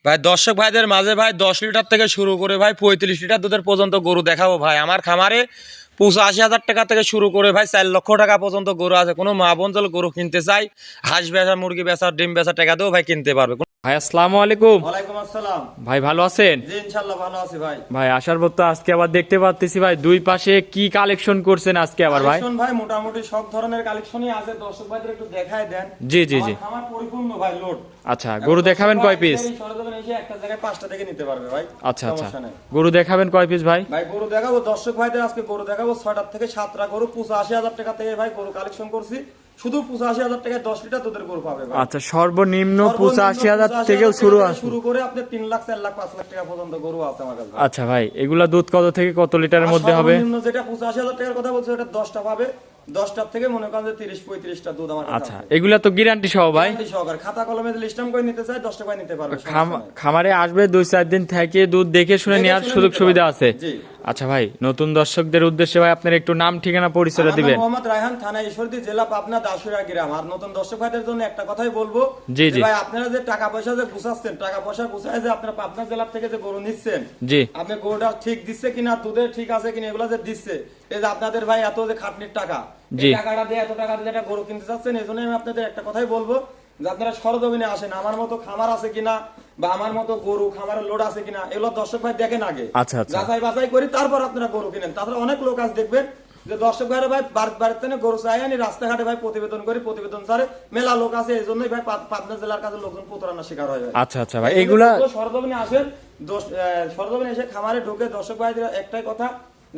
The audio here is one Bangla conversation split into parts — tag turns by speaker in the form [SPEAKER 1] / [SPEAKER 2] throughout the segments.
[SPEAKER 1] ভাই দর্শক ভাইদের মাঝে ভাই 10 লিটার থেকে শুরু করে ভাই 35 লিটার দুধের পর্যন্ত গরু দেখাবো ভাই। আমার খামারে 85,000 টাকা থেকে শুরু করে ভাই 4 লক্ষ টাকা পর্যন্ত গরু আছে। কোনো মা বোন যদি গরু কিনতে চাই, হাঁস বেচা, মুরগি বেচা, ডিম বেচা টাকা দিয়েও ভাই কিনতে পারবে।
[SPEAKER 2] ভাই আসসালামু আলাইকুম।
[SPEAKER 1] ওয়ালাইকুম আসসালাম।
[SPEAKER 2] ভাই ভালো আছেন?
[SPEAKER 1] জি ইনশাআল্লাহ ভালো আছি ভাই।
[SPEAKER 2] ভাই আসার পর তো আজকে আবার দেখতে পাচ্ছি ভাই দুই পাশে কি কালেকশন করছেন আজকে আবার ভাই?
[SPEAKER 1] কালেকশন ভাই মোটামুটি সব ধরনের কালেকশনই আছে, দর্শক ভাইদের একটু দেখায় দেন।
[SPEAKER 2] জি জি জি।
[SPEAKER 1] আমার পরিপূর্ণ ভাই লোড।
[SPEAKER 2] আচ্ছা গরু দেখাবেন কয় পিস?
[SPEAKER 1] সরজমিনে এসে একটা জায়গায় 5টা থেকে নিতে পারবে ভাই।
[SPEAKER 2] আচ্ছা আচ্ছা, গরু দেখাবেন কয় পিস ভাই?
[SPEAKER 1] ভাই গরু দেখাবো দর্শক ভাইদের, আজকে গরু দেখাবো 6টা থেকে 7টা গরু। 85,000 টাকা থেকে ভাই গরু কালেকশন করছি। শুধু 85,000 টাকায় 10 লিটার দুধের গরু পাবে ভাই।
[SPEAKER 2] আচ্ছা সর্বনিম্ন 85,000 থেকেও
[SPEAKER 1] শুরু করে আপনি 3 লাখ 4 লাখ 5 লাখ টাকা পর্যন্ত গরু আছে আমার কাছে।
[SPEAKER 2] আচ্ছা ভাই এগুলা দুধ কত থেকে কত লিটারের মধ্যে হবে?
[SPEAKER 1] সর্বনিম্ন যেটা 85,000 টাকার কথা বলছো এটা 10টা পাবে। 10টার থেকে মনে করেন যে 30-35টা দুধ আমার কাছে।
[SPEAKER 2] আচ্ছা এগুলা তো গ্যারান্টি সহ ভাই?
[SPEAKER 1] গ্যারান্টি সহকারে খাতা কলমে লিস্টাম করে নিতে চাই 10 টাকায় নিতে পারবে।
[SPEAKER 2] খামারে আসবে 2-4 দিন থেকে দুধ দেখে শুনে নেওয়ার সুযোগ সুবিধা আছে।
[SPEAKER 1] জি।
[SPEAKER 2] আচ্ছা ভাই নতুন দর্শকদের উদ্দেশ্যে ভাই আপনার একটু নাম ঠিকানা পরিচয় দিবেন।
[SPEAKER 1] মোহাম্মদ রায়হান, থানা ঈশ্বরদী, জেলা পাবনা, দাসুরা গ্রাম। আর নতুন দর্শক ভাইদের জন্য একটা কথাই বলবো,
[SPEAKER 2] জি জি
[SPEAKER 1] ভাই আপনারা যে টাকা পয়সা যে গুছাচ্ছেন, টাকা পয়সা গুছায় যে আপনারা পাবনা জেলা থেকে যে গরু নিচ্ছেন,
[SPEAKER 2] জি
[SPEAKER 1] আপনি গরুটা ঠিক দিচ্ছে কিনা, দুধের ঠিক আছে কিনা, এগুলো যে দিচ্ছে, এই যে আপনাদের ভাই এত যে খাটনির টাকা, এই টাকাটা দিয়ে এত টাকা দিয়ে একটা গরু কিনতে চাচ্ছেন, এই জন্য আমি আপনাদের একটা কথাই বলবো যে আপনারা সরজমিনে আসেন। আমার মতো খামার আছে কিনা বা আমার মতো গরু খামারের লোড আছে কিনা এগুলো দর্শক ভাই দেখেন আগে।
[SPEAKER 2] আচ্ছা আচ্ছা,
[SPEAKER 1] যাচাই বাছাই করি তারপর আপনারা গরু কিনেন। তাছাড়া অনেক লোক আজ দেখবেন যে দর্শক ভাইরা ভাই বাড়িতে গরু চাই আনি রাস্তাঘাটে ভাই প্রতিবেদন করি, প্রতিবেদন ছাড়ে মেলা লোক আছে, এই জন্যই ভাই পাবনা জেলার কাছে লোকজন প্রতারণার শিকার হয়।
[SPEAKER 2] আচ্ছা আচ্ছা ভাই এগুলা
[SPEAKER 1] সরজমিনে আসেন, সরজমিনে এসে খামারে ঢুকে দর্শক ভাইদের একটাই কথা,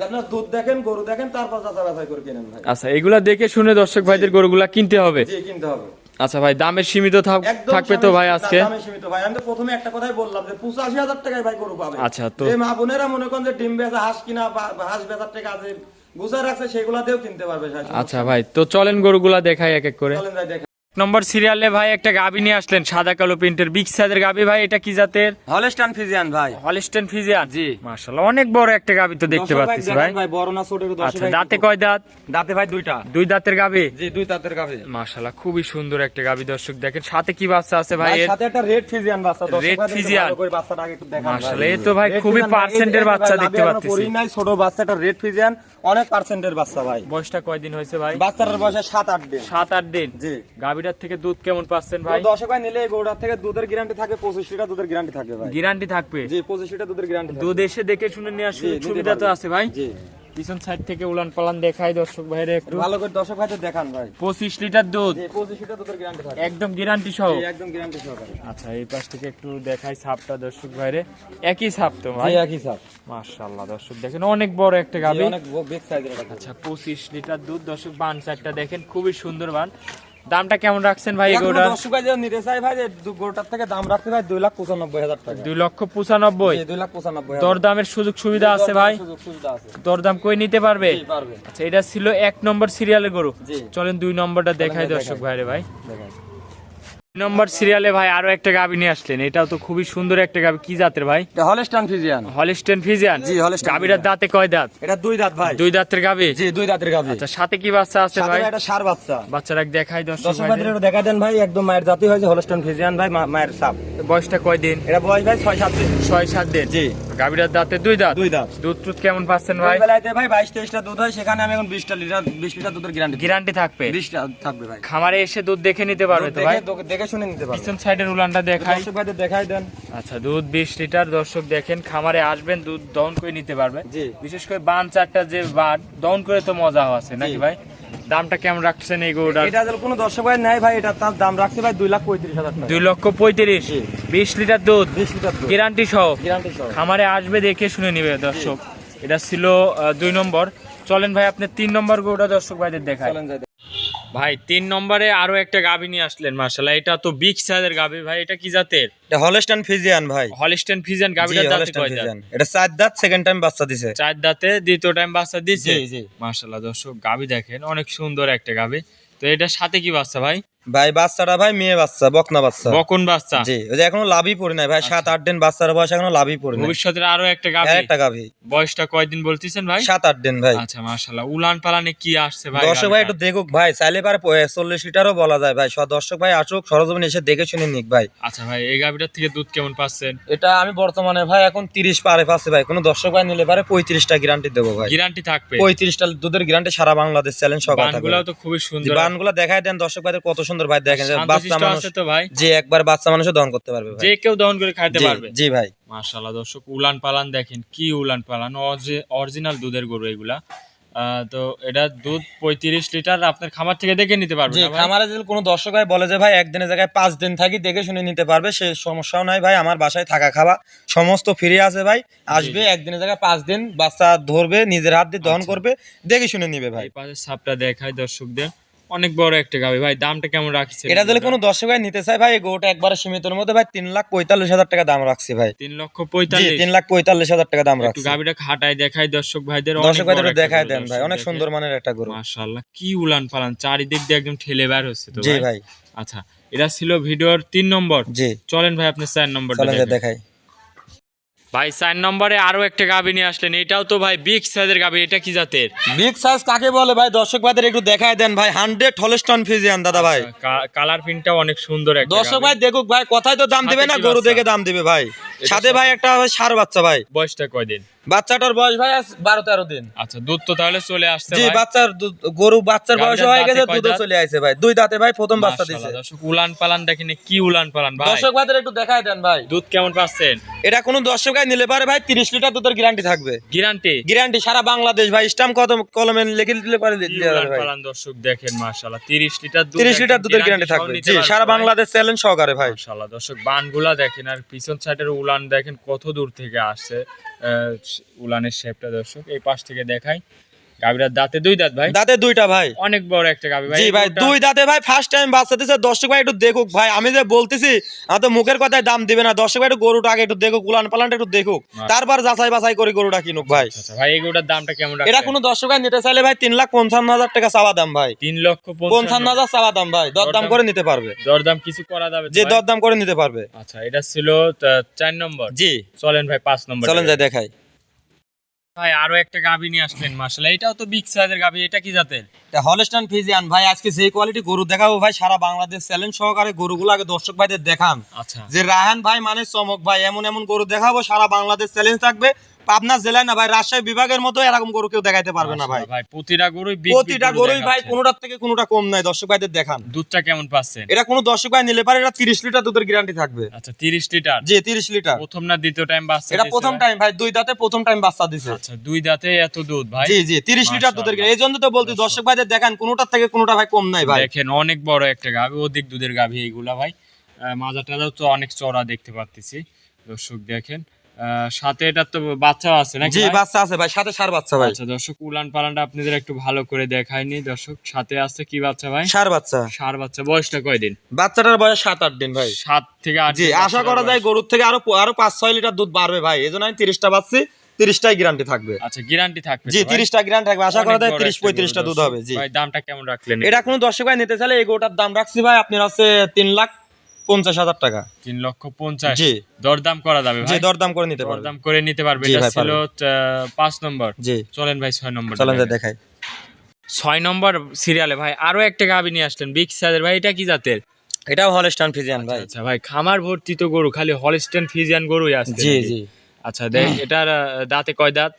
[SPEAKER 1] আপনারা দুধ দেখেন, গরু দেখেন, তারপর যাচাই বাছাই করে কিনেন ভাই।
[SPEAKER 2] আচ্ছা এগুলা দেখে শুনে দর্শক ভাইদের গরুগুলা কিনতে হবে।
[SPEAKER 1] জি কিনতে হবে।
[SPEAKER 2] আচ্ছা ভাই দামের সীমিত থাকবে তো ভাই আজকে?
[SPEAKER 1] দামে সীমিত ভাই। আমি তো প্রথমে একটা কথাই বললাম যে 85,000 টাকায় ভাই গরু পাবে।
[SPEAKER 2] আচ্ছা তো
[SPEAKER 1] যে মা বোনেরা মনে করেন যে ডিম বেচা, হাঁস কিনা বা হাঁস বেচার টাকা আছে গুছায় রাখছে, সেগুলাতেও কিনতে পারবে।
[SPEAKER 2] আচ্ছা ভাই তো চলেন গরুগুলা দেখাই এক এক করে।
[SPEAKER 1] চলেন ভাই দেখেন।
[SPEAKER 2] নম্বর সিরিয়ালে ভাই একটা গাবি নিয়ে আসলেন, সাদা কালো প্রিন্টের বিগ সাইজের গাবি ভাই। এটা কি জাতের?
[SPEAKER 1] হলস্টাইন ফ্রিজিয়ান ভাই।
[SPEAKER 2] হলস্টাইন ফ্রিজিয়ান,
[SPEAKER 1] জি
[SPEAKER 2] মাশাআল্লাহ অনেক বড় একটা গাবি তো দেখতে পাচ্ছি ভাই।
[SPEAKER 1] ভাই বড় না ছোট?
[SPEAKER 2] আচ্ছা দাঁতে কয় দাঁত?
[SPEAKER 1] দাঁতে ভাই দুইটা।
[SPEAKER 2] দুই দাঁতের গাবি?
[SPEAKER 1] জি দুই দাঁতের গাবি।
[SPEAKER 2] মাশাআল্লাহ খুবই সুন্দর একটা গাবি। দর্শক দেখেন সাথে কি বাচ্চা আছে ভাই? এর
[SPEAKER 1] সাথে একটা রেড ফ্রিজিয়ান বাচ্চা।
[SPEAKER 2] রেড ফ্রিজিয়ান
[SPEAKER 1] বাচ্চাটা আগে একটু দেখান।
[SPEAKER 2] মাশাআল্লাহ এই তো ভাই খুবই পার্সেন্টের বাচ্চা দেখতে পাচ্ছি।
[SPEAKER 1] পরি নাই ছোট বাচ্চাটা রেড ফ্রিজিয়ান, অনেক পার্সেন্টের বাচ্চা ভাই।
[SPEAKER 2] বয়সটা কয়দিন হয়েছে ভাই?
[SPEAKER 1] বাচ্চাটার বয়স 7-8 দিন।
[SPEAKER 2] 7-8 দিন।
[SPEAKER 1] জি।
[SPEAKER 2] গাবিটার থেকে দুধ কেমন পাচ্ছেন ভাই?
[SPEAKER 1] 10 ভাই নিলে গরুটার থেকে দুধের গ্যারান্টি থাকে 25 লিটার দুধের গ্যারান্টি থাকে ভাই।
[SPEAKER 2] গ্যারান্টি থাকবে?
[SPEAKER 1] জি 25 লিটার দুধের গ্যারান্টি থাকে।
[SPEAKER 2] দুধ এসে দেখে শুনে নেওয়ার সুবিধা তো আছে ভাই।
[SPEAKER 1] জি।
[SPEAKER 2] পিছন সাইড থেকে উলান পালান দেখাই দর্শক ভাইরে একটু
[SPEAKER 1] ভালো করে দর্শক ভাইদের দেখান ভাই।
[SPEAKER 2] 25 লিটার দুধ।
[SPEAKER 1] জি 25 লিটার দুধের গ্যারান্টি থাকে।
[SPEAKER 2] একদম গ্যারান্টি সহ?
[SPEAKER 1] জি একদম গ্যারান্টি সহকারে।
[SPEAKER 2] আচ্ছা এই পাশ থেকে একটু দেখাই ছাপটা দর্শক ভাইরে। একই ছাপ তো ভাই?
[SPEAKER 1] জি একই ছাপ।
[SPEAKER 2] মাশাআল্লাহ দর্শক দেখেন অনেক বড় একটা গাবি।
[SPEAKER 1] অনেক বিগ সাইজের একটা।
[SPEAKER 2] আচ্ছা 25 লিটার দুধ। দর্শক বান চারটা দেখেন খুবই সুন্দর বান। দামটা কেমন রাখছেন ভাই এগুলোর?
[SPEAKER 1] দর্শক ভাই যে নিতে চাই ভাই যে গরুটার থেকে দাম রাখতে ভাই 2,95,000 টাকা।
[SPEAKER 2] 2,95,000?
[SPEAKER 1] জি 2,95,000।
[SPEAKER 2] দরদামের সুযোগ সুবিধা আছে ভাই?
[SPEAKER 1] সুযোগ সুবিধা আছে।
[SPEAKER 2] দরদাম কই নিতে পারবে?
[SPEAKER 1] জি পারবে।
[SPEAKER 2] আচ্ছা এটা ছিল 1 নম্বর সিরিয়ালের গরু।
[SPEAKER 1] জি।
[SPEAKER 2] চলেন 2 নম্বরটা দেখাই দর্শক ভাইরে ভাই।
[SPEAKER 1] দেখান।
[SPEAKER 2] 2 নম্বর সিরিয়ালে ভাই আরো একটা গাবি নিয়ে আসলেন। এটাও তো খুবই সুন্দর একটা গাবি। কি জাতের ভাই?
[SPEAKER 1] এটা হলস্টাইন ফ্রিজিয়ান।
[SPEAKER 2] Holstein Friesian?
[SPEAKER 1] জি হলস্টাইন।
[SPEAKER 2] গাবিটার দাঁতে কয় দাঁত?
[SPEAKER 1] এটা দুই দাঁত ভাই।
[SPEAKER 2] দুই দাঁতের গাবি?
[SPEAKER 1] জি দুই দাঁতের গাবি।
[SPEAKER 2] আচ্ছা সাথে কি বাচ্চা আছে ভাই?
[SPEAKER 1] সাথে এটা ষাঁড় বাচ্চা।
[SPEAKER 2] বাচ্চারা দেখাই দর্শক
[SPEAKER 1] দর্শক ভাইদের একটু দেখা দেন ভাই, একদম মায়ের জাতি হয়েছে হলস্টাইন ফ্রিজিয়ান ভাই, মায়ের সাপ।
[SPEAKER 2] বয়সটা কয় দিন?
[SPEAKER 1] এটা বয়স ভাই 6-7 দিন।
[SPEAKER 2] 6-7 দিন।
[SPEAKER 1] জি।
[SPEAKER 2] গাবিটার দাঁতে দুই দাঁত?
[SPEAKER 1] দুই দাঁত।
[SPEAKER 2] দুধ টুধ কেমন পাচ্ছেন ভাই?
[SPEAKER 1] বেলাতে ভাই 22-23টা দুধ হয়, সেখানে আমি এখন 20 লিটার দুধের গ্যারান্টি।
[SPEAKER 2] গ্যারান্টি থাকবে?
[SPEAKER 1] 20টা থাকবে ভাই।
[SPEAKER 2] খামারে এসে দুধ দেখে নিতে পারবে তো ভাই?
[SPEAKER 1] দেখে শুনে নিতে পারবে।
[SPEAKER 2] পিছন সাইডের উলানটা দেখাই
[SPEAKER 1] দর্শক ভাইদের দেখাই দেন।
[SPEAKER 2] আচ্ছা দুধ 20 লিটার। দর্শক দেখেন খামারে আসবেন দুধ দহন করে নিতে পারবে।
[SPEAKER 1] জি।
[SPEAKER 2] বিশেষ করে বান চারটা যে বাট দহন করে তো মজা আছে নাকি ভাই? দামটা কেমন রাখছেন এই গরুটার?
[SPEAKER 1] এটা যদি কোনো দর্শক ভাই নেয় ভাই, এটা তার দাম রাখছে ভাই 2,35,000 টাকা।
[SPEAKER 2] 2,35,000?
[SPEAKER 1] জি।
[SPEAKER 2] 20 লিটার দুধ?
[SPEAKER 1] 20 লিটার দুধ
[SPEAKER 2] গ্যারান্টি সহ?
[SPEAKER 1] গ্যারান্টি সহ।
[SPEAKER 2] খামারে আসবে দেখে শুনে নিবে দর্শক। এটা ছিল 2 নম্বর। চলেন ভাই আপনি 3 নম্বর গরুটা দর্শক ভাইদের দেখাই।
[SPEAKER 1] চলেন যাই।
[SPEAKER 2] ভাই 3 নম্বরে আরো একটা গাভী নিয়ে আসলেন। মাশাআল্লাহ এটা তো বিগ সাইজের গাভী ভাই। এটা কি জাতের?
[SPEAKER 1] এটা হলস্টাইন ফ্রিজিয়ান ভাই।
[SPEAKER 2] Holstein Friesian. গাভীটার দাঁতে কয় দাঁত?
[SPEAKER 1] এটা 4 দাঁত, সেকেন্ড টাইম বাচ্চা দিছে।
[SPEAKER 2] 4 দাঁতে দ্বিতীয় টাইম বাচ্চা দিয়েছে।
[SPEAKER 1] জি জি।
[SPEAKER 2] মাশাআল্লাহ দর্শক গাভী দেখেন অনেক সুন্দর একটা গাভী। তো এটার সাথে কি বাচ্চা ভাই?
[SPEAKER 1] ভাই বাচ্চাটা ভাই মেয়ে বাচ্চা, বকনা বাচ্চা।
[SPEAKER 2] বকন বাচ্চা।
[SPEAKER 1] জি, ওই যে এখনো লাভই পড়ে নাই ভাই, 7-8 দিন বাচ্চার বয়স, এখনো লাভই পড়ে নাই।
[SPEAKER 2] ভবিষ্যতের আরো একটা গাভী।
[SPEAKER 1] একটা গাভী।
[SPEAKER 2] বয়সটা কয়দিন বলতেছেন ভাই?
[SPEAKER 1] 7-8 দিন ভাই।
[SPEAKER 2] আচ্ছা মাশাআল্লাহ। উলান পালানে কি আসছে ভাই?
[SPEAKER 1] দর্শক ভাই একটু দেখুক ভাই, চাইলে পারে 40 লিটারও বলা যায় ভাই। দর্শক ভাই আসুক, সরজমিনে এসে দেখে শুনে নিক ভাই।
[SPEAKER 2] আচ্ছা ভাই, এই গাভীটার থেকে দুধ কেমন পাচ্ছেন?
[SPEAKER 1] এটা আমি বর্তমানে ভাই এখন 30 পারে পাচ্ছি ভাই। কোনো দর্শক ভাই নিলে পারে 35টা গ্যারান্টি দেবো ভাই।
[SPEAKER 2] গ্যারান্টি থাকবে?
[SPEAKER 1] 35টা দুধের গ্যারান্টি সারা বাংলাদেশ চ্যালেঞ্জ সহকারে থাকবে।
[SPEAKER 2] বানগুলো তো খুবই সুন্দর।
[SPEAKER 1] বানগুলো দেখায় দেন দর্শক ভাইদের, কত সুন্দর ভাই দেখেন। বাচ্চা মানুষ
[SPEAKER 2] আছে তো ভাই,
[SPEAKER 1] যে একবার বাচ্চা মানুষও দহন করতে পারবে ভাই,
[SPEAKER 2] যে কেউ দহন করে খাইতে পারবে।
[SPEAKER 1] জি ভাই।
[SPEAKER 2] মাশাআল্লাহ দর্শক, উলান পালান দেখেন, কি উলান পালান, অরিজিনাল দুধের গরু এগুলা। তো এটা দুধ 35 লিটার আপনার খামার থেকে দেখে নিতে পারবে
[SPEAKER 1] জি,
[SPEAKER 2] না ভাই?
[SPEAKER 1] খামারে যদি কোনো দর্শক ভাই বলে যে ভাই একদিনের জায়গায় 5 দিন থাকি, দেখে শুনে নিতে পারবে, সে সমস্যাও নাই ভাই। আমার বাসায় থাকা খাওয়া সমস্ত ফ্রি আছে ভাই। আসবে একদিনের জায়গায় 5 দিন, বাচ্চা ধরবে, নিজের হাত দিয়ে দহন করবে, দেখে শুনে নিবে ভাই।
[SPEAKER 2] এই পাশে সাপটা দেখায় দর্শকদের, অনেক বড় একটা গাভী ভাই। দামটা কেমন রাখছেন?
[SPEAKER 1] এটা যদি কোনো দর্শক ভাই নিতে চায় ভাই, এই গরুটা একবারে সীমিতর মধ্যে ভাই 3,45,000 টাকা দাম রাখছি ভাই।
[SPEAKER 2] 3,45,000?
[SPEAKER 1] 3,45,000 টাকা দাম
[SPEAKER 2] একটু
[SPEAKER 1] রাখছি।
[SPEAKER 2] গাভীটা খাটায় দেখায় দর্শক ভাইদের।
[SPEAKER 1] দর্শক ভাইদের দেখায় দেন ভাই, অনেক সুন্দর মানের একটা গরু।
[SPEAKER 2] মাশাআল্লাহ, কি উলান পালান, চারিদিক দিয়ে একদম ঠেলে বের হচ্ছে তো
[SPEAKER 1] জি
[SPEAKER 2] ভাই।
[SPEAKER 1] ভাই।
[SPEAKER 2] আচ্ছা, এটা ছিল ভিডিওর 3 নম্বর।
[SPEAKER 1] জি,
[SPEAKER 2] চলেন ভাই আপনি 4 নম্বরটা
[SPEAKER 1] চলেন
[SPEAKER 2] দেখেন।
[SPEAKER 1] দেখাই।
[SPEAKER 2] ভাই 4 নম্বরে আরো একটা গাভী নিয়ে আসলেন, এটাও তো ভাই বিগ সাইজের গাভী। এটা কি জাতের?
[SPEAKER 1] বিগ সাইজ কাকে বলে ভাই, দর্শক ভাইদের একটু দেখায় দেন ভাই। 100 হলস্টন ফ্রিজিয়ান দাদা ভাই।
[SPEAKER 2] কালার প্রিন্টটাও অনেক সুন্দর একটা
[SPEAKER 1] দর্শক
[SPEAKER 2] গাভী।
[SPEAKER 1] ভাই দেখুক ভাই, কথাই তো দাম দিবে না,
[SPEAKER 2] সাথে কি
[SPEAKER 1] গরু
[SPEAKER 2] বাচ্চা?
[SPEAKER 1] দেখে দাম দিবে ভাই।
[SPEAKER 2] এটা
[SPEAKER 1] সাথে ভাই একটা ষাঁড় বাচ্চা ভাই।
[SPEAKER 2] বয়সটা কয়দিন?
[SPEAKER 1] বাচ্চাটার বয়স ভাই 12-13 দিন।
[SPEAKER 2] আচ্ছা, দুধ তো তাহলে চলে আসছে
[SPEAKER 1] জি,
[SPEAKER 2] ভাই।
[SPEAKER 1] বাচ্চার গরু বাচ্চার বয়স
[SPEAKER 2] গাভীটার
[SPEAKER 1] হয়ে গেছে,
[SPEAKER 2] দাঁতে কয়
[SPEAKER 1] দুধও
[SPEAKER 2] দাঁত?
[SPEAKER 1] চলে আইছে ভাই। 2 দাঁতে ভাই, প্রথম বাচ্চা দিছে।
[SPEAKER 2] মাশাআল্লাহ দর্শক, উলান পালান দেখেন, কি উলান পালান ভাই।
[SPEAKER 1] দর্শক ভাইদের একটু দেখায় দেন ভাই।
[SPEAKER 2] দুধ কেমন পাচ্ছেন?
[SPEAKER 1] এটা কোনো দর্শক ভাই নিলে পারে ভাই 30 লিটার দুধের গ্যারান্টি থাকবে।
[SPEAKER 2] গ্যারান্টি?
[SPEAKER 1] গ্যারান্টি সারা বাংলাদেশ ভাই, স্ট্যাম্প কলমে লিখে দিলে পারে
[SPEAKER 2] কি
[SPEAKER 1] দিতে
[SPEAKER 2] উলান
[SPEAKER 1] ভাই।
[SPEAKER 2] পালান দর্শক দেখেন, মাশাআল্লাহ 30 লিটার দুধ।
[SPEAKER 1] 30 লিটার দুধের গ্যারান্টি থাকবে। জি, সারা বাংলাদেশ চ্যালেঞ্জ সহকারে ভাই।
[SPEAKER 2] মাশাআল্লাহ দর্শক, বানগুলা দেখেন আর পিছন সাইডের উলান দেখেন কত দূর থেকে আসছে। উলানের শেপটা দর্শক এই পাশ থেকে দেখাই। গাভীর দাঁতে 2 দাঁত ভাই?
[SPEAKER 1] দাঁতে 2টা ভাই।
[SPEAKER 2] অনেক বড় একটা গাভী ভাই।
[SPEAKER 1] জি ভাই, 2 দাঁতে ভাই, ফার্স্ট টাইম বাচ্চা দিছে। দর্শক ভাই একটু দেখুক ভাই, আমি যে বলতেছি তো মুখের কথায় দাম দিবে না। দর্শক ভাই একটু গরুটা আগে একটু দেখুক, উলান পালানটা একটু দেখুক, তারপর যাচাই বাছাই করে গরুটা কিনুক ভাই।
[SPEAKER 2] আচ্ছা ভাই, এই গরুটার দামটা কেমন রাখছেন?
[SPEAKER 1] এটা কোনো দর্শক ভাই নিতে চাইলে ভাই 3,55,000 টাকা চাওয়া দাম ভাই।
[SPEAKER 2] 3,55,000
[SPEAKER 1] চাওয়া দাম ভাই, দরদাম করে নিতে পারবে।
[SPEAKER 2] দরদাম কিছু করা যাবে তো
[SPEAKER 1] যে
[SPEAKER 2] ভাই?
[SPEAKER 1] দরদাম করে নিতে পারবে।
[SPEAKER 2] আচ্ছা, এটা ছিল 4 নম্বর।
[SPEAKER 1] জি,
[SPEAKER 2] চলেন ভাই 5 নম্বর।
[SPEAKER 1] চলেন যাই দেখাই।
[SPEAKER 2] ভাই আরো একটা গাভী নিয়ে আসলেন, মাশাআল্লাহ এটাও তো বিগ সাইজের গাভী। এটা কি জাতের?
[SPEAKER 1] এটা হলস্টাইন ফ্রিজিয়ান ভাই। আজকে যে কোয়ালিটি গরু দেখাবো ভাই, সারা বাংলাদেশ চ্যালেঞ্জ সহকারে গরুগুলো আগে দর্শক ভাইদের দেখান।
[SPEAKER 2] আচ্ছা,
[SPEAKER 1] যে রায়হান ভাই মানে চমক ভাই, এমন এমন গরু দেখাবো, সারা বাংলাদেশ চ্যালেঞ্জ থাকবে। পাবনা জেলায় না ভাই, রাজশাহী বিভাগের মতো এরকম গরু কেউ দেখাইতে পারবে না ভাই।
[SPEAKER 2] ভাই প্রতিটা গরুই
[SPEAKER 1] প্রতিটা গরুই ভাই কোনোটার থেকে কোনোটা কম নাই। দর্শক ভাইদের দেখান।
[SPEAKER 2] দুধটা কেমন পাচ্ছেন?
[SPEAKER 1] এটা কোনো দর্শক ভাই নিলে পারে, এটা 30 লিটার দুধের গ্যারান্টি থাকবে।
[SPEAKER 2] আচ্ছা, 30 লিটার?
[SPEAKER 1] জি, 30 লিটার।
[SPEAKER 2] প্রথম না দ্বিতীয় টাইম বাচ্চা
[SPEAKER 1] এটা
[SPEAKER 2] দিছে
[SPEAKER 1] প্রথম
[SPEAKER 2] ভাই?
[SPEAKER 1] টাইম ভাই, 2 দাঁতে প্রথম টাইম বাচ্চা দিছে।
[SPEAKER 2] আচ্ছা, 2 দাঁতে এত দুধ ভাই?
[SPEAKER 1] জি জি, 30 লিটার দুধের গ্যারান্টি। এই জন্য তো বলছি দর্শক ভাইদের দেখান, কোনোটার থেকে কোনোটা ভাই কম নাই ভাই।
[SPEAKER 2] দেখেন অনেক বড় একটা গাভী, অধিক দুধের গাভী এইগুলা ভাই। মাজাটাও তো অনেক চড়া দেখতে পাচ্ছি দর্শক দেখেন। সাথে এটা তো বাচ্চাও আছে নাকি?
[SPEAKER 1] জি,
[SPEAKER 2] ভাই?
[SPEAKER 1] বাচ্চা আছে ভাই, সাথে ষাঁড় বাচ্চা ভাই।
[SPEAKER 2] আচ্ছা দর্শক, উলান পালানটা আপনাদের একটু ভালো করে দেখায়নি দর্শক। সাথে আছে কি বাচ্চা ভাই?
[SPEAKER 1] ষাঁড় বাচ্চা।
[SPEAKER 2] ষাঁড় বাচ্চা। বয়সটা কয়দিন?
[SPEAKER 1] বাচ্চাটার বয়স 7-8 দিন ভাই।
[SPEAKER 2] 7 থেকে 8
[SPEAKER 1] জি,
[SPEAKER 2] দিন
[SPEAKER 1] আশা করা যায় গরুর থেকে আরো 5-6 লিটার দুধ বাড়বে ভাই। এজন্য আমি 30টা বাচ্চি, 30টাই গ্যারান্টি থাকবে।
[SPEAKER 2] আচ্ছা, গ্যারান্টি থাকবে
[SPEAKER 1] জি,
[SPEAKER 2] তো ভাই?
[SPEAKER 1] 30টা গ্যারান্টি থাকবে। আশা করা
[SPEAKER 2] অনেক
[SPEAKER 1] যায়
[SPEAKER 2] বড়
[SPEAKER 1] 30-35টা
[SPEAKER 2] একটা
[SPEAKER 1] দুধ
[SPEAKER 2] গরু
[SPEAKER 1] হবে। জি
[SPEAKER 2] ভাই, দামটা কেমন রাখলেন?
[SPEAKER 1] এটা কোনো দর্শক ভাই নিতে চাইলে এই গরুটার দাম রাখছি ভাই আপনার আছে 3,50,000 টাকা।
[SPEAKER 2] 3,50,000?
[SPEAKER 1] জি,
[SPEAKER 2] দরদাম করা যাবে
[SPEAKER 1] জি,
[SPEAKER 2] ভাই?
[SPEAKER 1] দরদাম করে নিতে পারবে।
[SPEAKER 2] দরদাম করে নিতে পারবে।
[SPEAKER 1] জি
[SPEAKER 2] এটা
[SPEAKER 1] ভাই,
[SPEAKER 2] ছিল 5 নম্বর।
[SPEAKER 1] জি,
[SPEAKER 2] চলেন ভাই 6 নম্বর।
[SPEAKER 1] চলেন যাই দেখাই।
[SPEAKER 2] 6 নম্বর সিরিয়ালে ভাই আরো একটা গাভী নিয়ে আসলেন, বিগ সাইজের ভাই। এটা কি জাতের?
[SPEAKER 1] এটাও হলস্টাইন ফ্রিজিয়ান ভাই।
[SPEAKER 2] আচ্ছা ভাই, খামার ভর্তি তো গরু, খালি হলস্টেইন ফ্রিজিয়ান গরুই আছে
[SPEAKER 1] জি
[SPEAKER 2] নাকি?
[SPEAKER 1] জি।
[SPEAKER 2] আচ্ছা দেখ, এটার দাঁতে কয় দাঁত?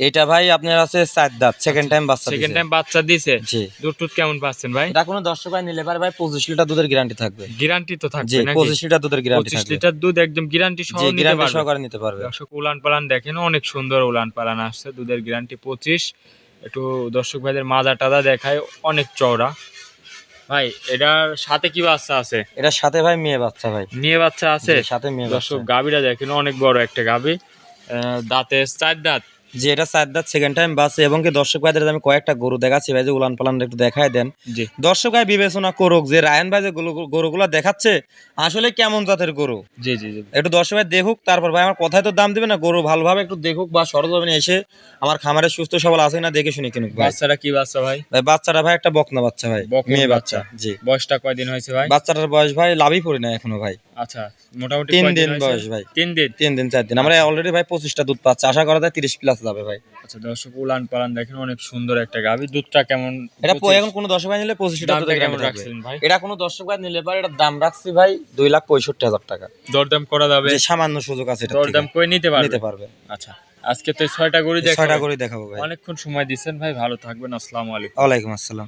[SPEAKER 1] এটা ভাই আপনার আছে 4 দাঁত, সেকেন্ড টাইম বাচ্চা দিছে।
[SPEAKER 2] সেকেন্ড টাইম বাচ্চা দিছে?
[SPEAKER 1] জি।
[SPEAKER 2] দুধ টুধ কেমন পাচ্ছেন ভাই?
[SPEAKER 1] এটা কোনো দর্শক ভাই নিলে পারে ভাই 25 লিটার দুধের গ্যারান্টি থাকবে।
[SPEAKER 2] গ্যারান্টি তো থাকবে
[SPEAKER 1] জি,
[SPEAKER 2] নাকি?
[SPEAKER 1] 25 লিটার দুধের গ্যারান্টি
[SPEAKER 2] 25
[SPEAKER 1] থাকবে।
[SPEAKER 2] লিটার দুধ একদম গ্যারান্টি সহ
[SPEAKER 1] জি,
[SPEAKER 2] নিতে
[SPEAKER 1] গ্যারান্টি
[SPEAKER 2] পারবে।
[SPEAKER 1] সহকারে নিতে পারবে।
[SPEAKER 2] দর্শক উলান পালান দেখেন, অনেক সুন্দর উলান পালান আসছে। দুধের গ্যারান্টি 25। একটু দর্শক ভাইদের মাজা টাদা দেখায়, অনেক চওড়া ভাই। এটার সাথে কি বাচ্চা আছে?
[SPEAKER 1] এটার সাথে ভাই মেয়ে বাচ্চা ভাই।
[SPEAKER 2] মেয়ে বাচ্চা আছে?
[SPEAKER 1] জি, সাথে মেয়ে
[SPEAKER 2] দর্শক
[SPEAKER 1] বাচ্চা।
[SPEAKER 2] গাভীটা দেখেন, অনেক বড় একটা গাভী। দাঁতে 4 দাঁত।
[SPEAKER 1] যে এটা 4 দাঁত সেকেন্ড টাইম বাসে, এবং কি দর্শক ভাইদের আমি কয়েকটা গরু দেখাচ্ছি ভাই, যে উলান পালানটা একটু দেখায় দেন।
[SPEAKER 2] জি
[SPEAKER 1] দর্শক ভাই বিবেচনা করুক যে রায়হান ভাই যে গরুগুলো দেখাচ্ছে আসলে কেমন জাতের গরু,
[SPEAKER 2] জি জি জি
[SPEAKER 1] একটু দর্শক ভাই দেখুক, তারপর ভাই আমার কথায় তো দাম দিবে না, গরু ভালোভাবে একটু দেখুক বা সরজমিনে এসে আমার খামারে সুস্থ সবল আছে না দেখে শুনে কিনুক ভাই।
[SPEAKER 2] বাচ্চাটা কি বাচ্চা ভাই?
[SPEAKER 1] ভাই বাচ্চাটা ভাই একটা বকনা বাচ্চা ভাই,
[SPEAKER 2] বকনা
[SPEAKER 1] মেয়ে
[SPEAKER 2] বাচ্চা।
[SPEAKER 1] বাচ্চা। জি
[SPEAKER 2] বয়সটা কয়দিন হয়েছে ভাই?
[SPEAKER 1] বাচ্চাটার বয়স ভাই লাভই পড়ে না এখনো ভাই,
[SPEAKER 2] আচ্ছা মোটামুটি
[SPEAKER 1] 3
[SPEAKER 2] কয়দিন
[SPEAKER 1] দিন
[SPEAKER 2] হয়েছে?
[SPEAKER 1] বয়স ভাই,
[SPEAKER 2] 3 দিন।
[SPEAKER 1] 3 দিন 4 দিন। আমরা
[SPEAKER 2] আচ্ছা।
[SPEAKER 1] অলরেডি ভাই 25টা দুধ পাচ্ছি, আশা করা যায় 30 প্লাস যাবে ভাই।
[SPEAKER 2] আচ্ছা দর্শক উলান পালান দেখেন অনেক সুন্দর একটা গাভী। দুধটা কেমন?
[SPEAKER 1] এটা
[SPEAKER 2] 25
[SPEAKER 1] এখন কোনো দর্শক ভাই নিলে 25টা
[SPEAKER 2] দামটা
[SPEAKER 1] দুধের
[SPEAKER 2] কেমন
[SPEAKER 1] গ্যারান্টি থাকবে।
[SPEAKER 2] রাখছিলেন ভাই?
[SPEAKER 1] এটা কোনো দর্শক ভাই নিলে পারে, এটার দাম রাখছি ভাই 2,65,000 টাকা।
[SPEAKER 2] দরদাম করা যাবে?
[SPEAKER 1] যে সামান্য সুযোগ আছে এটা
[SPEAKER 2] দরদাম করে নিতে
[SPEAKER 1] নিতে
[SPEAKER 2] পারবে?
[SPEAKER 1] পারবে।
[SPEAKER 2] আচ্ছা আজকে তো 6টা গরু
[SPEAKER 1] 6টা
[SPEAKER 2] দেখাবো।
[SPEAKER 1] করে দেখাবো ভাই।
[SPEAKER 2] অনেকক্ষণ সময় দিচ্ছেন ভাই, ভালো থাকবেন। আসসালামু আলাইকুম।
[SPEAKER 1] ওয়ালাইকুম আসসালাম।